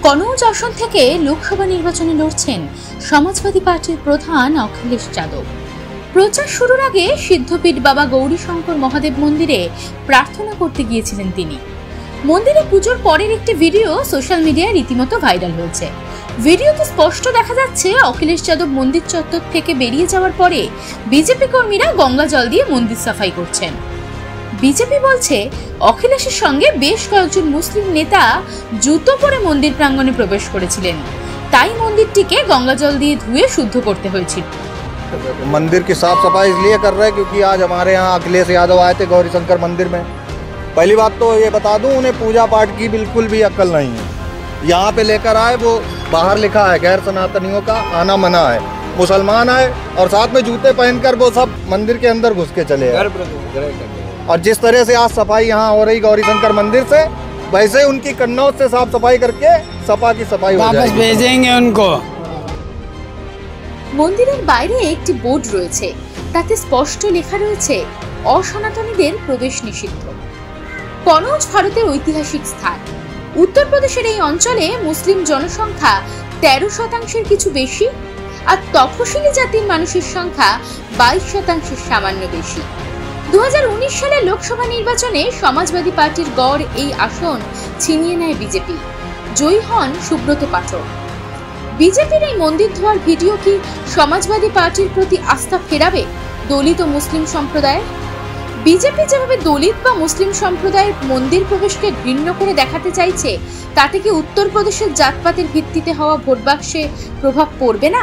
কনৌজ আসন থেকে লোকসভা নির্বাচনে লড়ছেন সমাজবাদী পার্টির প্রধান অখিলেশ যাদব। প্রচার শুরুর আগে সিদ্ধপীঠ বাবা গৌরীশঙ্কর মহাদেব মন্দিরে প্রার্থনা করতে গিয়েছিলেন তিনি। মন্দিরে পুজোর পরের একটি ভিডিও সোশ্যাল মিডিয়ায় রীতিমতো ভাইরাল হয়েছে। ভিডিওতে স্পষ্ট দেখা যাচ্ছে অখিলেশ যাদব মন্দির চত্বর থেকে বেরিয়ে যাওয়ার পরে বিজেপি কর্মীরা গঙ্গা জল দিয়ে মন্দির সাফাই করছেন। বিজেপি বলছে অখিলেশের সঙ্গে বেশ কয়েকজন মুসলিম নেতা জুতো পরে মন্দির প্রাঙ্গণে প্রবেশ করেছিলেন, তাই মন্দিরটিকে গঙ্গা জল দিয়ে ধুয়ে শুদ্ধ করতে হয়েছিল। मंदिर की साफ सफाई इसलिए कर रहे हैं क्योंकि आज हमारे यहाँ अखिलेश यादव आए थे गौरीशंकर मंदिर में। पहली बात तो ये बता दूं, उन्हें पूजा पाठ की बिल्कुल भी अक्ल नहीं है। यहाँ पे लेकर आए, वो बाहर लिखा है गैर सनातनियों का आना मना है, मुसलमान आए और साथ में जूते पहनकर वो सब मंदिर के अंदर घुस के चले गए। और जिस तरह से आज सफाई यहाँ हो रही गौरीशंकर मंदिर से, वैसे उनकी कन्नौज से साफ सफाई करके सपा की सफाई हो जाएगी। वापस भेजेंगे उनको। মন্দিরের বাইরে একটি বোর্ড রয়েছে, তাতে স্পষ্ট লেখা রয়েছে অসনাতনীদের প্রবেশ নিষিদ্ধ। কনৌজ ভারতের ঐতিহাসিক স্থান। উত্তরপ্রদেশের এই অঞ্চলে মুসলিম জনসংখ্যা 13% কিছু বেশি, আর তফসিলি জাতির মানুষের সংখ্যা 22% সামান্য বেশি। 2019 সালের লোকসভা নির্বাচনে সমাজবাদী পার্টির গড় এই আসন ছিনিয়ে নেয় বিজেপি। জয়ী হন সুব্রত পাঠক। বিজেপির এই মন্দির ধোয়ার ভিডিও কি সমাজবাদী পার্টির প্রতি আস্থা ফেরাবে দলিত ও মুসলিম সম্প্রদায়ের? বিজেপি যেভাবে দলিত বা মুসলিম সম্প্রদায়ের মন্দির প্রবেশকে ঘৃণ্য করে দেখাতে চাইছে, তাতে কি উত্তরপ্রদেশের জাতপাতের ভিত্তিতে হওয়া ভোট বাক্সে প্রভাব পড়বে না?